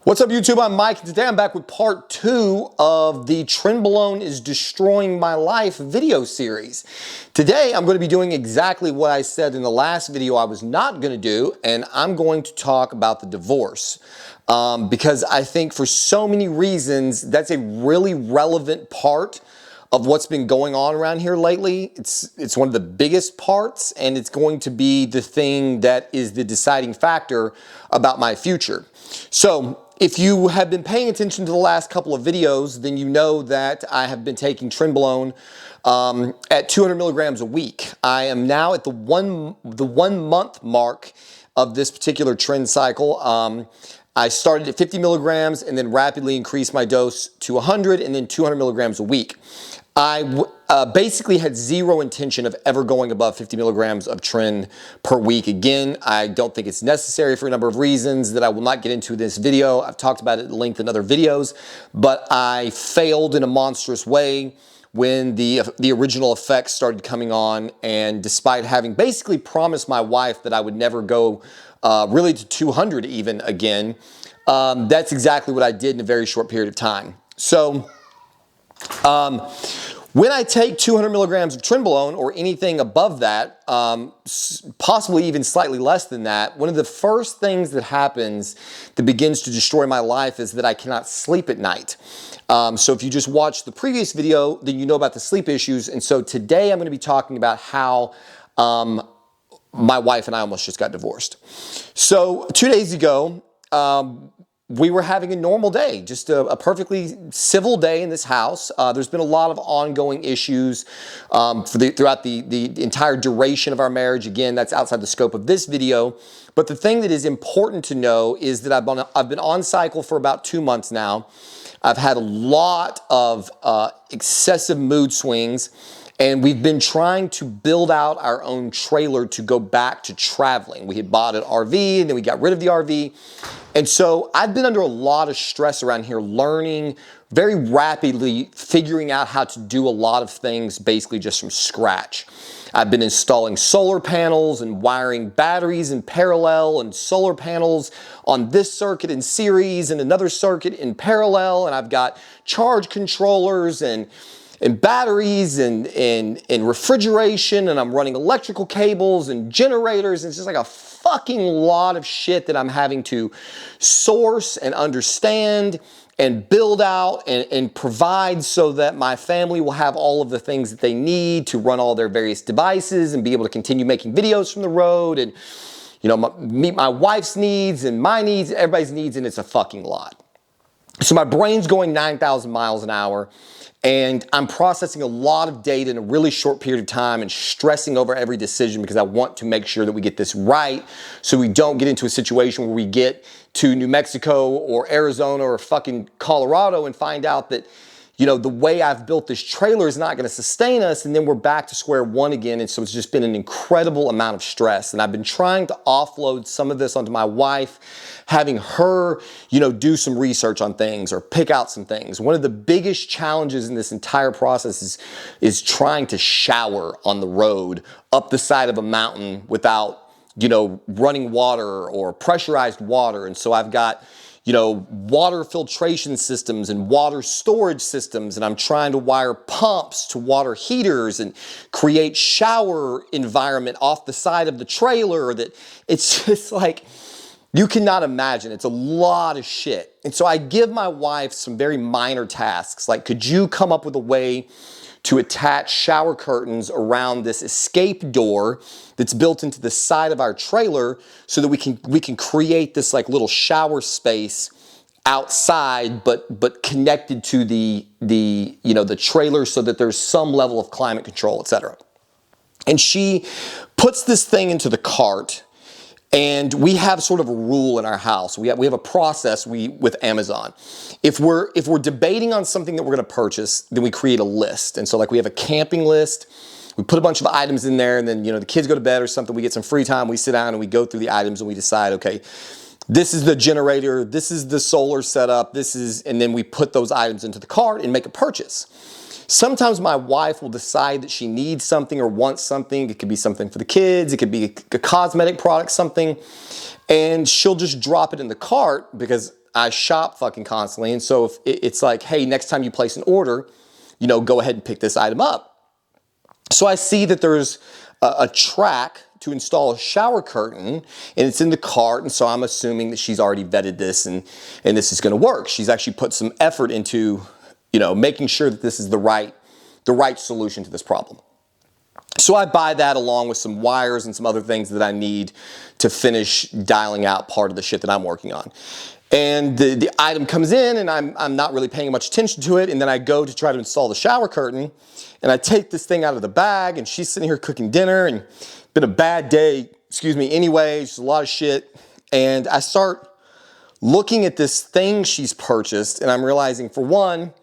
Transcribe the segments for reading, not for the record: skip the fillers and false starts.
What's up YouTube, I'm Mike, and today I'm back with part 2 of the Trenbolone is Destroying My Life video series. Today I'm going to be doing exactly what I said in the last video I was not going to do, and I'm going to talk about the divorce. Because I think for so many reasons that's a really relevant part of what's been going on around here lately. It's one of the biggest parts, and it's going to be the thing that is the deciding factor about my future. So if you have been paying attention to the last couple of videos, then you know that I have been taking Trenbolone at 200 milligrams a week. I am now at the one month mark of this particular trend cycle. I started at 50 milligrams and then rapidly increased my dose to 100 and then 200 milligrams a week. I basically had zero intention of ever going above 50 milligrams of Tren per week. Again, I don't think it's necessary for a number of reasons that I will not get into in this video. I've talked about it at length in other videos, but I failed in a monstrous way when the original effects started coming on, and despite having basically promised my wife that I would never go really to 200 even again, that's exactly what I did in a very short period of time. So when I take 200 milligrams of Trenbolone or anything above that, possibly even slightly less than that, one of the first things that happens that begins to destroy my life is that I cannot sleep at night. So if you just watched the previous video, then you know about the sleep issues. And so today I'm going to be talking about how my wife and I almost just got divorced. So 2 days ago, we were having a normal day, just a perfectly civil day in this house. There's been a lot of ongoing issues throughout the entire duration of our marriage. Again, that's outside the scope of this video. But the thing that is important to know is that I've been on cycle for about 2 months now. I've had a lot of excessive mood swings, and we've been trying to build out our own trailer to go back to traveling. We had bought an RV and then we got rid of the RV. And so I've been under a lot of stress around here, learning very rapidly, figuring out how to do a lot of things basically just from scratch. I've been installing solar panels and wiring batteries in parallel and solar panels on this circuit in series and another circuit in parallel. And I've got charge controllers and batteries and refrigeration, and I'm running electrical cables and generators. And it's just like a fucking lot of shit that I'm having to source and understand and build out and provide so that my family will have all of the things that they need to run all their various devices and be able to continue making videos from the road and, you know, meet my wife's needs and my needs, everybody's needs, and it's a fucking lot. So my brain's going 9,000 miles an hour. And I'm processing a lot of data in a really short period of time and stressing over every decision because I want to make sure that we get this right so we don't get into a situation where we get to New Mexico or Arizona or fucking Colorado and find out that, you know, the way I've built this trailer is not going to sustain us, and then we're back to square one again. And so it's just been an incredible amount of stress. And I've been trying to offload some of this onto my wife, having her, you know, do some research on things or pick out some things. One of the biggest challenges in this entire process is trying to shower on the road up the side of a mountain without, you know, running water or pressurized water. And so I've got, you know, water filtration systems and water storage systems, and I'm trying to wire pumps to water heaters and create shower environment off the side of the trailer. That it's just like, you cannot imagine. It's a lot of shit. And so I give my wife some very minor tasks, like, could you come up with a way to attach shower curtains around this escape door that's built into the side of our trailer so that we can create this like little shower space outside, but connected to the you know, the trailer so that there's some level of climate control, etc. And she puts this thing into the cart. And we have sort of a rule in our house. We have a process with Amazon. If we're debating on something that we're going to purchase, then we create a list. And so like we have a camping list. We put a bunch of items in there, and then, you know, the kids go to bed or something. We get some free time. We sit down and we go through the items and we decide, okay, this is the generator, this is the solar setup, and then we put those items into the cart and make a purchase. Sometimes my wife will decide that she needs something or wants something. It could be something for the kids. It could be a cosmetic product, something. And she'll just drop it in the cart because I shop fucking constantly. And so if it's like, hey, next time you place an order, you know, go ahead and pick this item up. So I see that there's a track to install a shower curtain, and it's in the cart, and so I'm assuming that she's already vetted this and this is gonna work. She's actually put some effort into, you know, making sure that this is the right solution to this problem. So I buy that along with some wires and some other things that I need to finish dialing out part of the shit that I'm working on. And the item comes in, and I'm not really paying much attention to it, and then I go to try to install the shower curtain, and I take this thing out of the bag, and she's sitting here cooking dinner, and been a bad day, excuse me, anyway, just a lot of shit. And I start looking at this thing she's purchased, and I'm realizing, for one,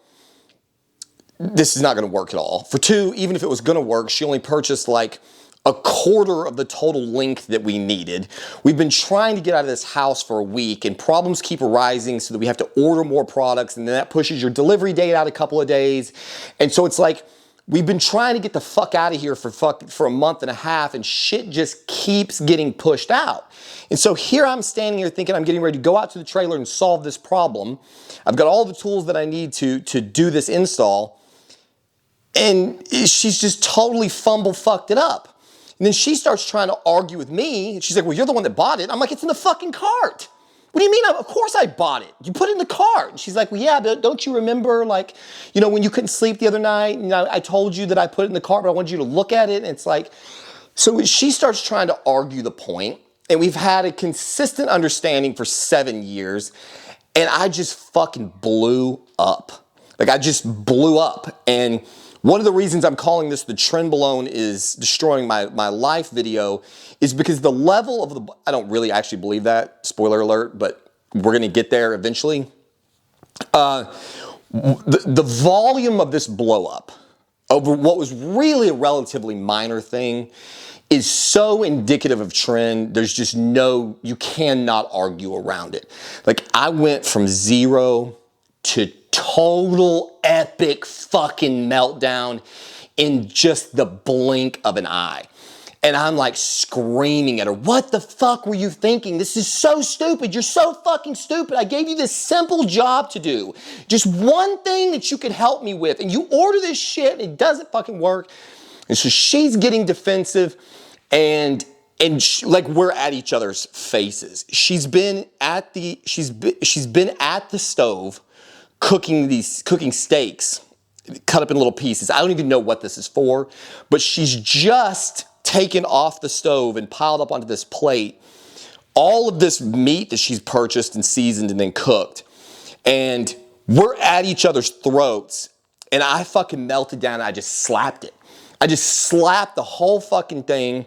this is not gonna work at all. For two, even if it was gonna work, she only purchased like a quarter of the total length that we needed. We've been trying to get out of this house for a week, and problems keep arising so that we have to order more products, and then that pushes your delivery date out a couple of days. And so it's like, we've been trying to get the fuck out of here for a month and a half, and shit just keeps getting pushed out. And so here I'm standing here thinking I'm getting ready to go out to the trailer and solve this problem. I've got all the tools that I need to do this install, and she's just totally fucked it up. And then she starts trying to argue with me, and she's like, well, you're the one that bought it. I'm like, it's in the fucking cart. What do you mean? Of course I bought it. You put it in the cart. And she's like, well, yeah, but don't you remember, like, you know, when you couldn't sleep the other night, you know, I told you that I put it in the cart, but I wanted you to look at it. And it's like, so she starts trying to argue the point, and we've had a consistent understanding for 7 years, and I just fucking blew up. Like, I just blew up. And one of the reasons I'm calling this the Trenbolone is destroying my life video is because the level of the, I don't really actually believe that, spoiler alert, but we're gonna get there eventually. The volume of this blow up over what was really a relatively minor thing is so indicative of trend. There's just no, you cannot argue around it. Like, I went from 0 to total epic fucking meltdown in just the blink of an eye. And I'm like screaming at her, what the fuck were you thinking? This is so stupid. You're so fucking stupid. I gave you this simple job to do. Just one thing that you could help me with. And you order this shit and it doesn't fucking work. And so she's getting defensive, and like, we're at each other's faces. She's been at the stove cooking steaks cut up in little pieces. I don't even know what this is for, but she's just taken off the stove and piled up onto this plate all of this meat that she's purchased and seasoned and then cooked. And we're at each other's throats, and I fucking melted down and I just slapped it. I just slapped the whole fucking thing.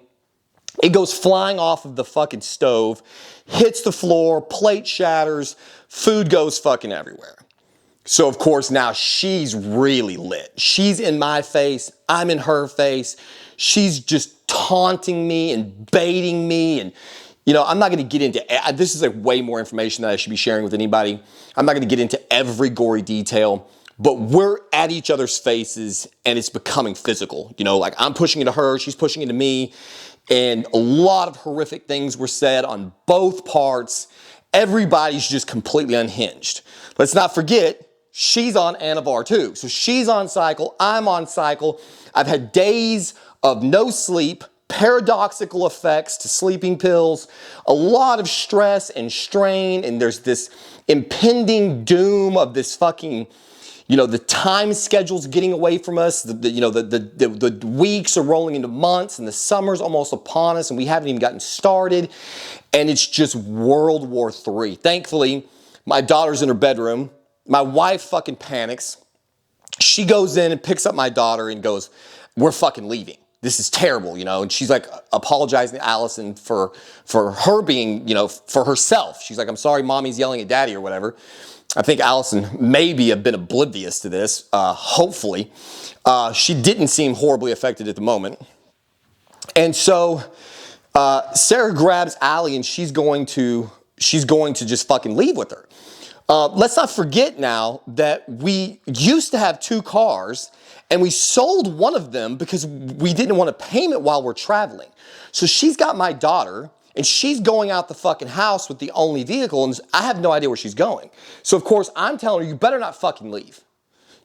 It goes flying off of the fucking stove, hits the floor, plate shatters, food goes fucking everywhere. So of course now she's really lit. She's in my face, I'm in her face. She's just taunting me and baiting me, and you know, I'm not gonna get into, this is like way more information that I should be sharing with anybody. I'm not gonna get into every gory detail, but we're at each other's faces and it's becoming physical. You know, like, I'm pushing into her, she's pushing into me, and a lot of horrific things were said on both parts. Everybody's just completely unhinged. Let's not forget, she's on Anavar too. So she's on cycle, I'm on cycle. I've had days of no sleep, paradoxical effects to sleeping pills, a lot of stress and strain, and there's this impending doom of this fucking, you know, the time schedule's getting away from us. The weeks are rolling into months, and the summer's almost upon us, and we haven't even gotten started, and it's just World War III. Thankfully, my daughter's in her bedroom. My wife fucking panics. She goes in and picks up my daughter and goes, we're fucking leaving. This is terrible, you know? And she's like apologizing to Allison for her being, you know, for herself. She's like, I'm sorry mommy's yelling at daddy or whatever. I think Allison maybe have been oblivious to this, hopefully. She didn't seem horribly affected at the moment. And so Sarah grabs Allie, and she's going to just fucking leave with her. Let's not forget now that we used to have 2 cars, and we sold one of them because we didn't want to payment while we're traveling. So she's got my daughter, and she's going out the fucking house with the only vehicle, and I have no idea where she's going. So of course I'm telling her, you better not fucking leave.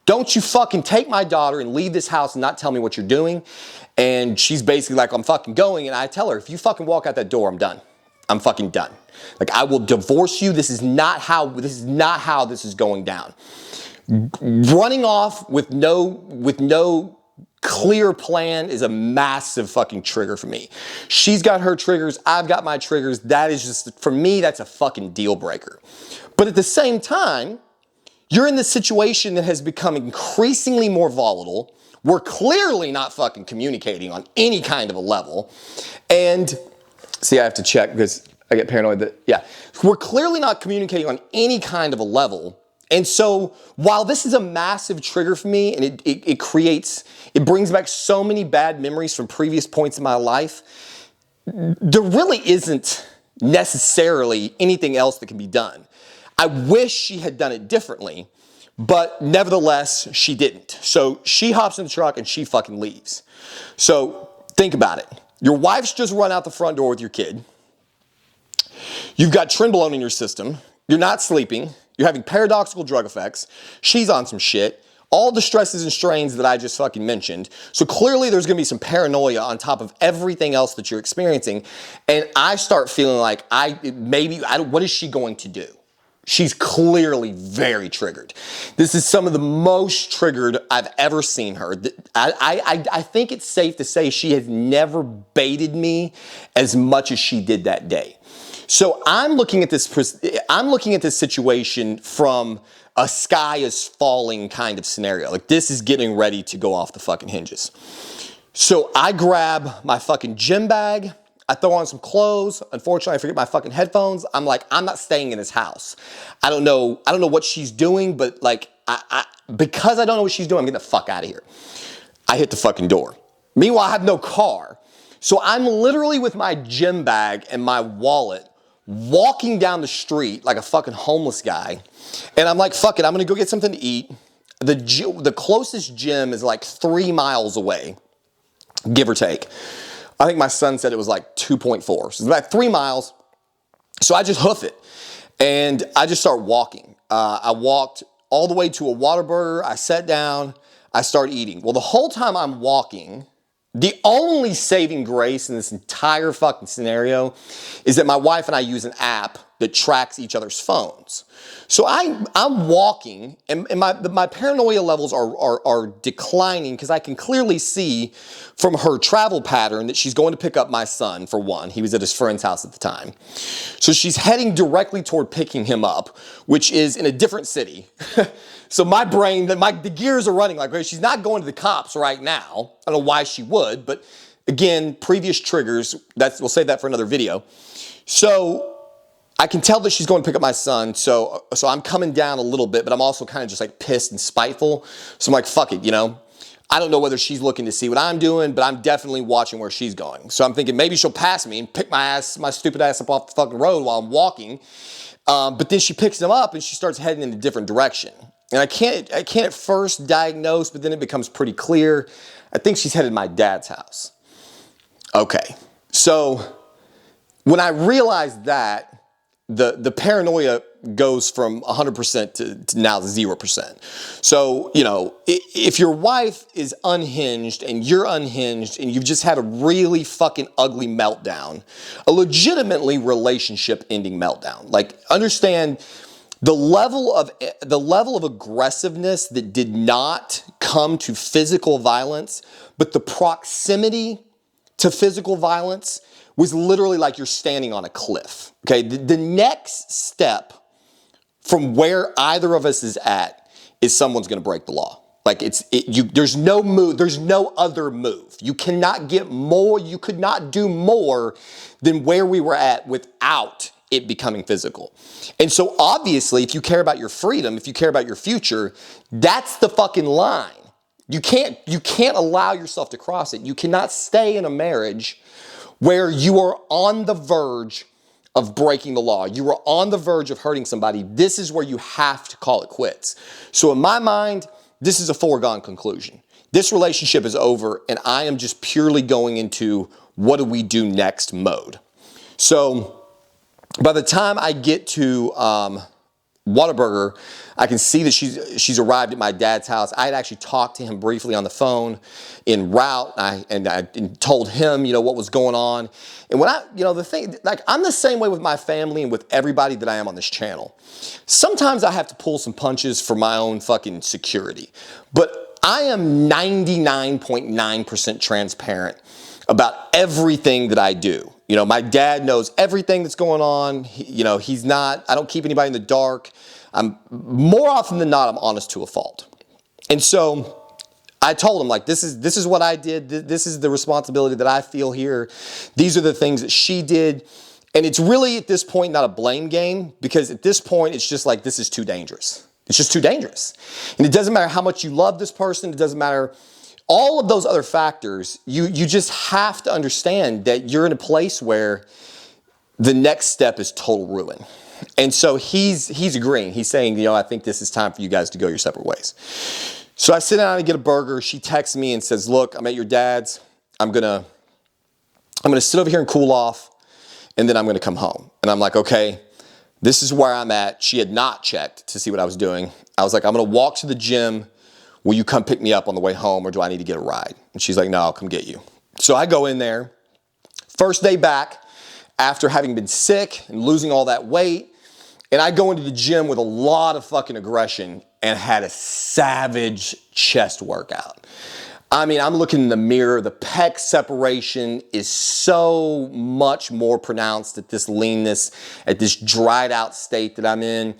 Don't you fucking take my daughter and leave this house and not tell me what you're doing. And she's basically like, I'm fucking going. And I tell her, if you fucking walk out that door, I'm done. I'm fucking done. Like, I will divorce you. This is not how this is going down. Running off with no clear plan is a massive fucking trigger for me. She's got her triggers. I've got my triggers. That is just, for me, that's a fucking deal breaker. But at the same time, you're in this situation that has become increasingly more volatile. We're clearly not fucking communicating on any kind of a level. And see, I have to check because I get paranoid that, yeah. We're clearly not communicating on any kind of a level. And so while this is a massive trigger for me and it brings back so many bad memories from previous points in my life, there really isn't necessarily anything else that can be done. I wish she had done it differently, but nevertheless, she didn't. So she hops in the truck and she fucking leaves. So think about it. Your wife's just run out the front door with your kid. You've got Trenbolone in your system. You're not sleeping. You're having paradoxical drug effects. She's on some shit. All the stresses and strains that I just fucking mentioned. So clearly there's going to be some paranoia on top of everything else that you're experiencing. And I start feeling like what is she going to do? She's clearly very triggered. This is some of the most triggered I've ever seen her. I think it's safe to say she has never baited me as much as she did that day. So I'm looking at this situation from a sky is falling kind of scenario. Like, this is getting ready to go off the fucking hinges. So I grab my fucking gym bag. I throw on some clothes. Unfortunately, I forget my fucking headphones. I'm like, I'm not staying in this house. I don't know what she's doing, but like, because I don't know what she's doing, I'm getting the fuck out of here. I hit the fucking door. Meanwhile, I have no car. So I'm literally with my gym bag and my wallet walking down the street like a fucking homeless guy. And I'm like, fuck it, I'm gonna go get something to eat. The closest gym is like 3 miles away, give or take. I think my son said it was like 2.4. So it's about 3 miles. So I just hoof it. And I just start walking. I walked all the way to a Whataburger. I sat down. I start eating. Well, the whole time I'm walking, the only saving grace in this entire fucking scenario is that my wife and I use an app that tracks each other's phones. So I'm walking, and my paranoia levels are declining because I can clearly see from her travel pattern that she's going to pick up my son, for one. He was at his friend's house at the time. So she's heading directly toward picking him up, which is in a different city. So my brain, the gears are running like, she's not going to the cops right now. I don't know why she would, but again, previous triggers, we'll save that for another video. So I can tell that she's going to pick up my son, so I'm coming down a little bit, but I'm also kind of just like pissed and spiteful. So I'm like, fuck it, I don't know whether she's looking to see what I'm doing, but I'm definitely watching where she's going. So I'm thinking maybe she'll pass me and pick my stupid ass up off the fucking road while I'm walking. But then she picks him up and she starts heading in a different direction. And I can't at first diagnose, but then it becomes pretty clear. I think she's headed to my dad's house. Okay, so when I realized that, the paranoia goes from 100% to now 0%. So, if your wife is unhinged and you're unhinged and you've just had a really fucking ugly meltdown, a legitimately relationship ending meltdown, like, understand the level of aggressiveness that did not come to physical violence, but the proximity to physical violence was literally like you're standing on a cliff. Okay, the next step from where either of us is at is someone's going to break the law. Like there's no move, there's no other move. You cannot get more, you could not do more than where we were at without it becoming physical. And so obviously, if you care about your freedom, if you care about your future, that's the fucking line. You can't allow yourself to cross it. You cannot stay in a marriage where you are on the verge of breaking the law. You are on the verge of hurting somebody. This is where you have to call it quits. So in my mind, this is a foregone conclusion. This relationship is over, and I am just purely going into what do we do next mode. So by the time I get to Whataburger, I can see that she's arrived at my dad's house. I had actually talked to him briefly on the phone en route, and I told him, what was going on. And when the thing, like, I'm the same way with my family and with everybody that I am on this channel. Sometimes I have to pull some punches for my own fucking security, but I am 99.9% transparent about everything that I do. My dad knows everything that's going on. I don't keep anybody in the dark. I'm more often than not, I'm honest to a fault. And so I told him, like, this is what I did. This is the responsibility that I feel here. These are the things that she did. And it's really at this point not a blame game, because at this point it's just like, this is too dangerous. It's just too dangerous. And it doesn't matter how much you love this person. It doesn't matter all of those other factors. You just have to understand that you're in a place where the next step is total ruin. And so he's agreeing. He's saying, I think this is time for you guys to go your separate ways. So I sit down and get a burger. She texts me and says, look, I'm at your dad's. I'm gonna sit over here and cool off, and then I'm gonna come home. And I'm like, okay, this is where I'm at. She had not checked to see what I was doing. I was like, I'm gonna walk to the gym. Will you come pick me up on the way home, or do I need to get a ride? And she's like, no, I'll come get you. So I go in there. First day back, after having been sick and losing all that weight, and I go into the gym with a lot of fucking aggression and had a savage chest workout. I mean, I'm looking in the mirror. The pec separation is so much more pronounced at this leanness, at this dried out state that I'm in.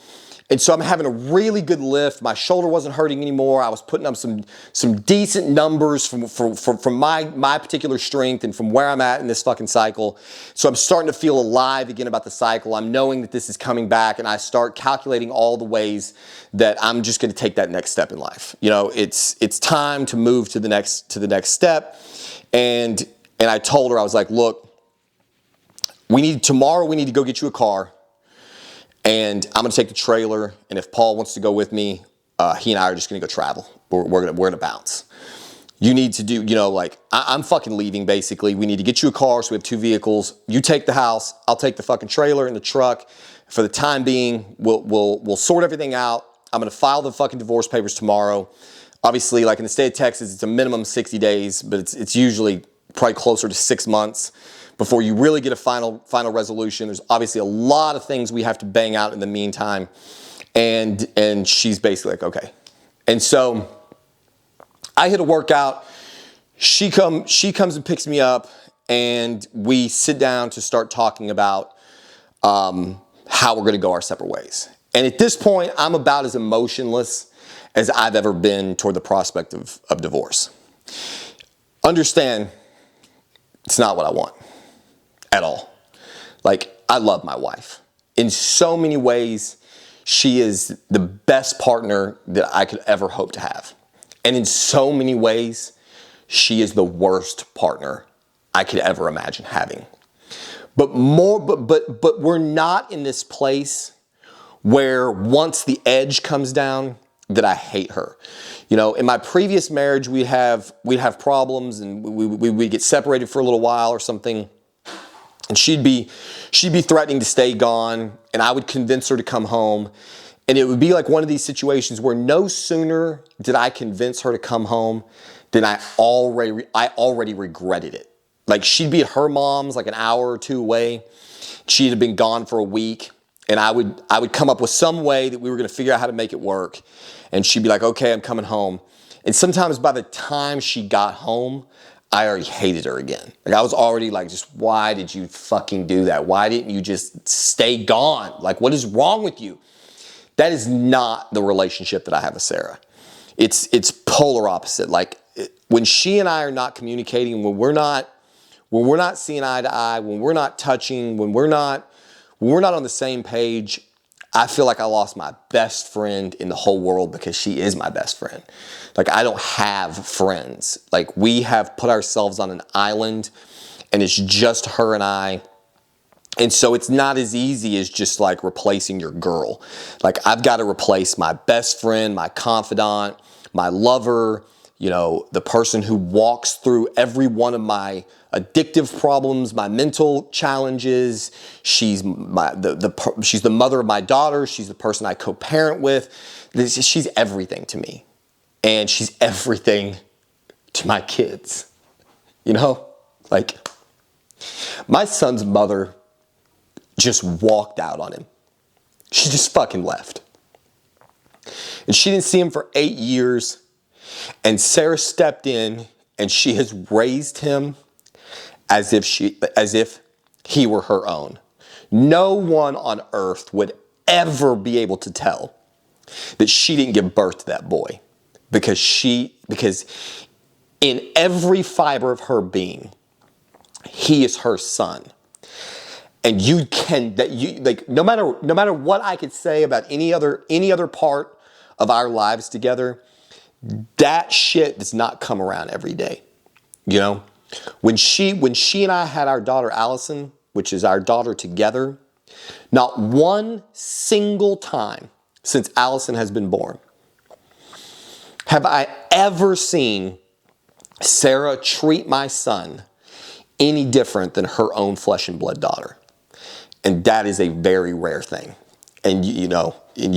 And so I'm having a really good lift. My shoulder wasn't hurting anymore. I was putting up some decent numbers from my particular strength and from where I'm at in this fucking cycle. So I'm starting to feel alive again about the cycle. I'm knowing that this is coming back, and I start calculating all the ways that I'm just going to take that next step in life. It's time to move to the next step. And I told her, I was like, look, tomorrow we need to go get you a car. And I'm gonna take the trailer, and if Paul wants to go with me, he and I are just gonna go travel. We're gonna bounce. You need to do, I'm fucking leaving basically. We need to get you a car, so we have two vehicles. You take the house, I'll take the fucking trailer and the truck. For the time being, we'll sort everything out. I'm gonna file the fucking divorce papers tomorrow. Obviously, like in the state of Texas, it's a minimum 60 days, but it's usually probably closer to 6 months before you really get a final resolution. There's obviously a lot of things we have to bang out in the meantime. And she's basically like, okay. And so I hit a workout. She comes and picks me up, and we sit down to start talking about how we're gonna go our separate ways. And at this point, I'm about as emotionless as I've ever been toward the prospect of divorce. Understand, it's not what I want. At all. Like, I love my wife. In so many ways, she is the best partner that I could ever hope to have. And in so many ways, she is the worst partner I could ever imagine having. But we're not in this place where once the edge comes down, that I hate her. In my previous marriage, we'd have problems, and we'd get separated for a little while or something. And she'd be threatening to stay gone, and I would convince her to come home. And it would be like one of these situations where no sooner did I convince her to come home than I already regretted it. Like, she'd be at her mom's like an hour or two away. She'd have been gone for a week, and I would come up with some way that we were going to figure out how to make it work. And she'd be like, okay, I'm coming home. And sometimes by the time she got home, I already hated her again. Like, I was already like, just why did you fucking do that? Why didn't you just stay gone? Like, what is wrong with you? That is not the relationship that I have with Sarah. It's polar opposite. Like, when she and I are not communicating, when we're not seeing eye to eye, when we're not touching, when we're not on the same page, I feel like I lost my best friend in the whole world, because she is my best friend. Like, I don't have friends. Like, we have put ourselves on an island, and it's just her and I. And so it's not as easy as just like replacing your girl. Like, I've got to replace my best friend, my confidant, my lover, the person who walks through every one of my addictive problems, my mental challenges. She's she's the mother of my daughter. She's the person I co-parent with. She's everything to me. And she's everything to my kids. Like, my son's mother just walked out on him. She just fucking left. And she didn't see him for 8 years. And Sarah stepped in and she has raised him as if he were her own. No one on earth would ever be able to tell that she didn't give birth to that boy, because in every fiber of her being, he is her son. And no matter what I could say about any other part of our lives together, that shit does not come around every day. When she and I had our daughter Allison, which is our daughter together, not one single time since Allison has been born have I ever seen Sarah treat my son any different than her own flesh and blood daughter. And that is a very rare thing. And you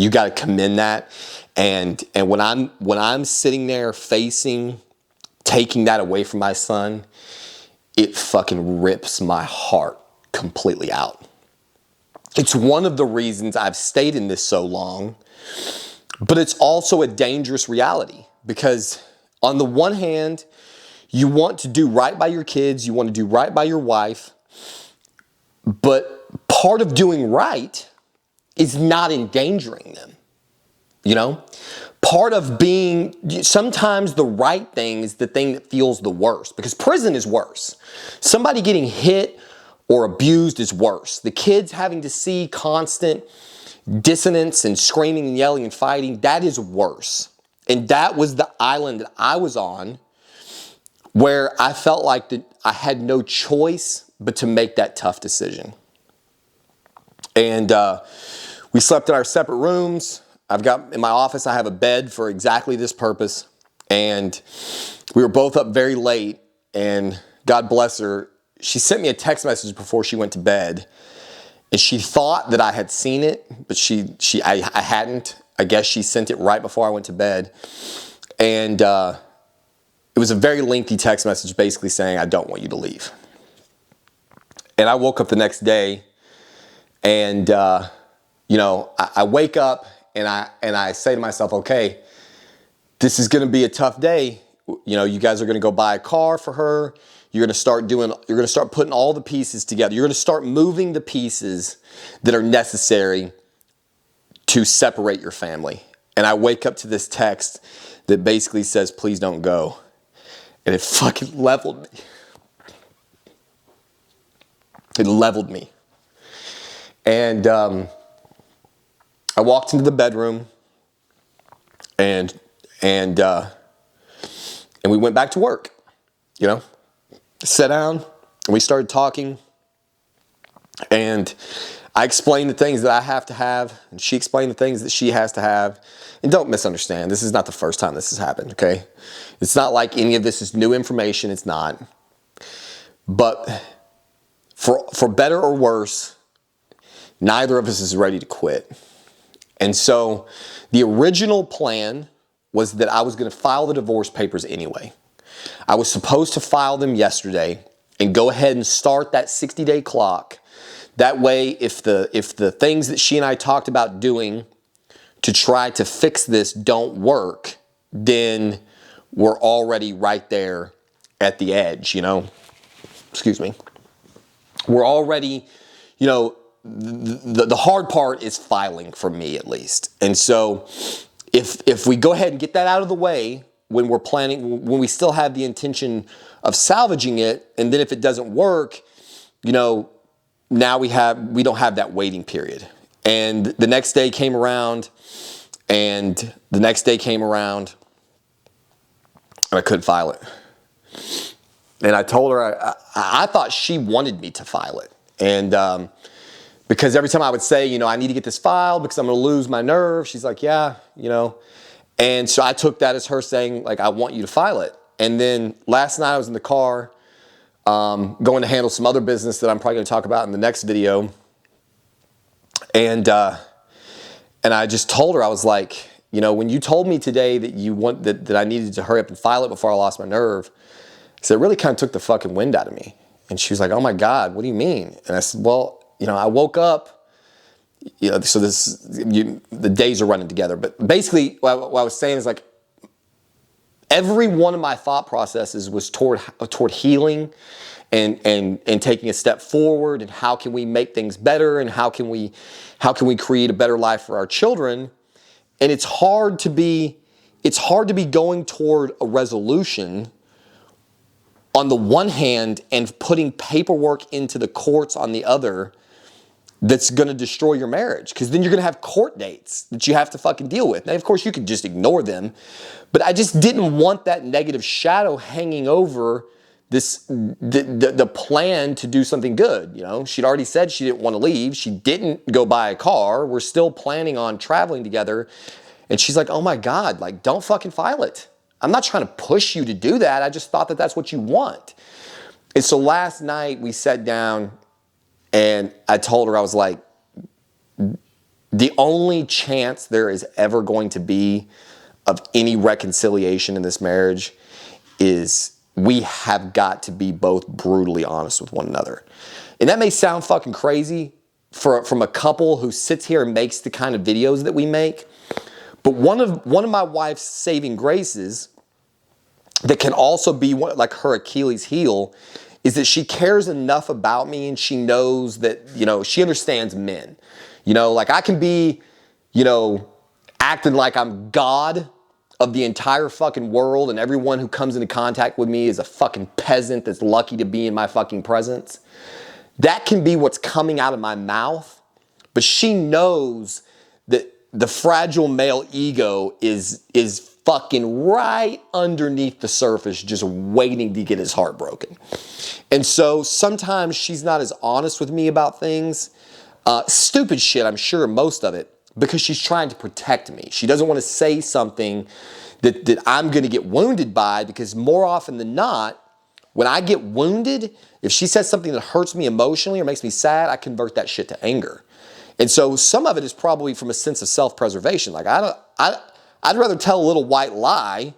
got to commend that. And when I'm sitting there taking that away from my son, it fucking rips my heart completely out. It's one of the reasons I've stayed in this so long, but it's also a dangerous reality, because on the one hand, you want to do right by your kids, you want to do right by your wife, but part of doing right is not endangering them. Part of sometimes the right thing is the thing that feels the worst, because prison is worse. Somebody getting hit or abused is worse. The kids having to see constant dissonance and screaming and yelling and fighting, that is worse. And that was the island that I was on, where I felt like I had no choice but to make that tough decision. And we slept in our separate rooms. In my office, I have a bed for exactly this purpose. And we were both up very late, and God bless her, she sent me a text message before she went to bed. And she thought that I had seen it, but I hadn't. I guess she sent it right before I went to bed. And it was a very lengthy text message basically saying, I don't want you to leave. And I woke up the next day, and I wake up and I say to myself, okay, this is going to be a tough day. You guys are going to go buy a car for her. You're going to start putting all the pieces together. You're going to start moving the pieces that are necessary to separate your family. And I wake up to this text that basically says, please don't go. And it fucking leveled me. It leveled me. And I walked into the bedroom, and we went back to work. Sat down, and we started talking, and I explained the things that I have to have, and she explained the things that she has to have. And don't misunderstand, this is not the first time this has happened, okay? It's not like any of this is new information, it's not. But for better or worse, neither of us is ready to quit. And so the original plan was that I was going to file the divorce papers anyway. I was supposed to file them yesterday and go ahead and start that 60-day clock. That way, if the things that she and I talked about doing to try to fix this don't work, then we're already right there at the edge, Excuse me. We're already, the hard part is filing for me, at least. And so if we go ahead and get that out of the way when we still have the intention of salvaging it, and then if it doesn't work, now we don't have that waiting period. And the next day came around, and I couldn't file it. And I told her, I thought she wanted me to file it. And because every time I would say, I need to get this filed because I'm going to lose my nerve, she's like, yeah, And so I took that as her saying, like, I want you to file it. And then last night I was in the car going to handle some other business that I'm probably going to talk about in the next video. And I just told her, I was like, you know, when you told me today that that I needed to hurry up and file it before I lost my nerve, I said, it really kind of took the fucking wind out of me. And she was like, oh my God, what do you mean? And I said, well, you know, I woke up, you know, so the days are running together. But basically what I was saying is, like, every one of my thought processes was toward healing and taking a step forward, and how can we make things better, and how can we create a better life for our children. And it's hard to be going toward a resolution on the one hand and putting paperwork into the courts on the other that's going to destroy your marriage, because then you're going to have court dates that you have to fucking deal with. Now, of course, you could just ignore them, but I just didn't want that negative shadow hanging over the plan to do something good. You know, she'd already said she didn't want to leave. She didn't go buy a car. We're still planning on traveling together. And she's like, oh my God, like, don't fucking file it. I'm not trying to push you to do that. I just thought that that's what you want. And so last night we sat down and I told her, I was like, the only chance there is ever going to be of any reconciliation in this marriage is we have got to be both brutally honest with one another. And that may sound fucking crazy from a couple who sits here and makes the kind of videos that we make. But one of my wife's saving graces that can also be like her Achilles heel is that she cares enough about me, and she knows that, you know, she understands men. You know, like, I can be, you know, acting like I'm God of the entire fucking world, and everyone who comes into contact with me is a fucking peasant that's lucky to be in my fucking presence. That can be what's coming out of my mouth, but she knows that the fragile male ego is fucking right underneath the surface, just waiting to get his heart broken. And so sometimes she's not as honest with me about things. Stupid shit, I'm sure, most of it, because she's trying to protect me. She doesn't want to say something that I'm going to get wounded by, because more often than not, when I get wounded, if she says something that hurts me emotionally or makes me sad, I convert that shit to anger. And so some of it is probably from a sense of self-preservation. Like, I'd rather tell a little white lie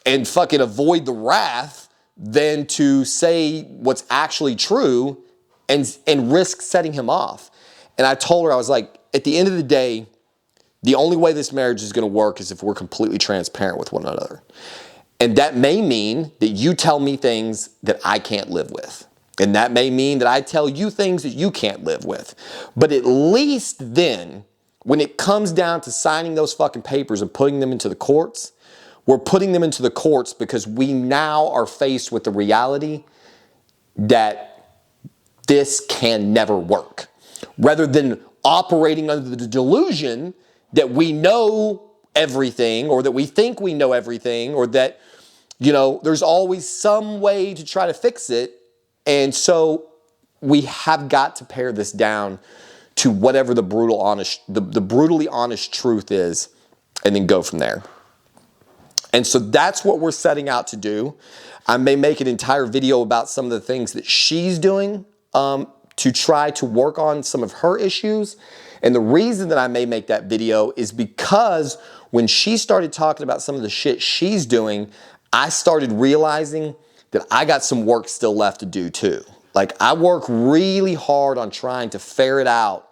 and fucking avoid the wrath than to say what's actually true and risk setting him off. And I told her, I was like, at the end of the day, the only way this marriage is going to work is if we're completely transparent with one another. And that may mean that you tell me things that I can't live with. And that may mean that I tell you things that you can't live with. But at least then, when it comes down to signing those fucking papers and putting them into the courts, we're putting them into the courts because we now are faced with the reality that this can never work. Rather than operating under the delusion that we know everything, or that we think we know everything, or that, you know, there's always some way to try to fix it. And so we have got to pare this down to whatever the brutally honest truth is, and then go from there. And so that's what we're setting out to do. I may make an entire video about some of the things that she's doing to try to work on some of her issues. And the reason that I may make that video is because when she started talking about some of the shit she's doing, I started realizing that I got some work still left to do too. Like, I work really hard on trying to ferret out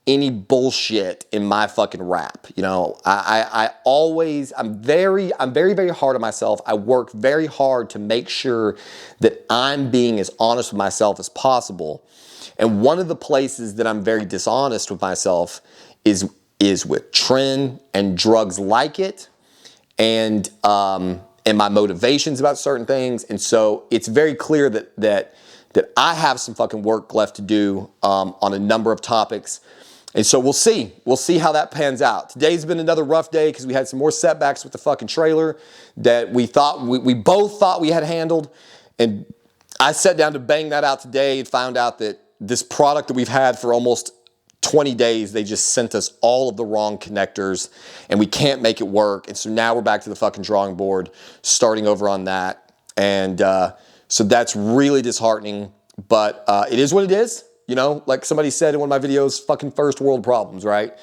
any bullshit in my fucking rap. You know, I'm very, very hard on myself. I work very hard to make sure that I'm being as honest with myself as possible. And one of the places that I'm very dishonest with myself is with Tren and drugs like it, and my motivations about certain things. And so it's very clear that I have some fucking work left to do on a number of topics. And so we'll see how that pans out. Today's been another rough day because we had some more setbacks with the fucking trailer that we both thought we had handled. And I sat down to bang that out today and found out that this product that we've had for almost 20 days, they just sent us all of the wrong connectors and we can't make it work. And so now we're back to the fucking drawing board, starting over on that. And so that's really disheartening, but it is what it is. You know, like somebody said in one of my videos, fucking first world problems, right?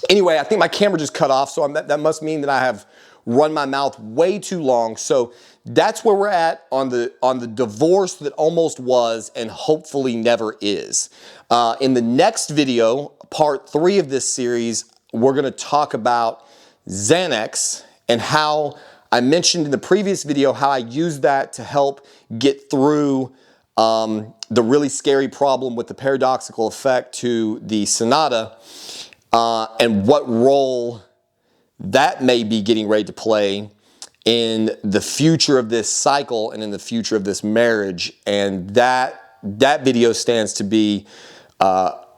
Anyway, I think my camera just cut off, so that must mean that I have run my mouth way too long. So that's where we're at on the divorce that almost was and hopefully never is. In the next video, part 3 of this series, we're gonna talk about Xanax and how I mentioned in the previous video how I used that to help get through the really scary problem with the paradoxical effect to the Sonata, and what role that may be getting ready to play in the future of this cycle and in the future of this marriage. And that video stands to be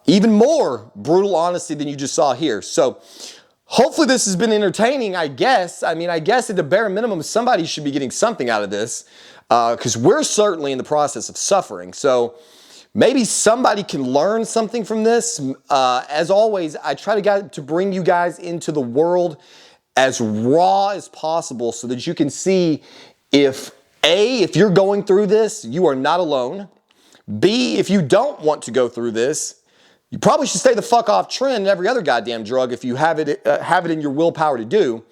even more brutal honesty than you just saw here. So hopefully this has been entertaining, I guess. I mean, I guess at the bare minimum, somebody should be getting something out of this, because we're certainly in the process of suffering. So maybe somebody can learn something from this. As always, I try to bring you guys into the world as raw as possible so that you can see if you're going through this, you are not alone. B, if you don't want to go through this, you probably should stay the fuck off Tren and every other goddamn drug if you have it in your willpower to do.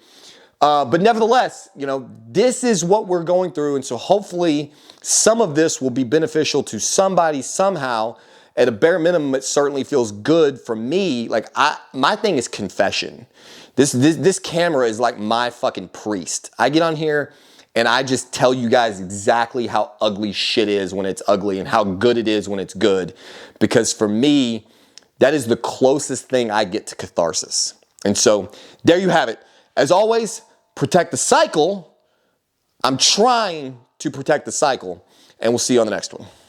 But nevertheless, you know, this is what we're going through. And so hopefully some of this will be beneficial to somebody somehow. At a bare minimum, it certainly feels good for me. Like my thing is confession. This camera is like my fucking priest. I get on here and I just tell you guys exactly how ugly shit is when it's ugly and how good it is when it's good. Because for me, that is the closest thing I get to catharsis. And so there you have it. As always, protect the cycle. I'm trying to protect the cycle, and we'll see you on the next one.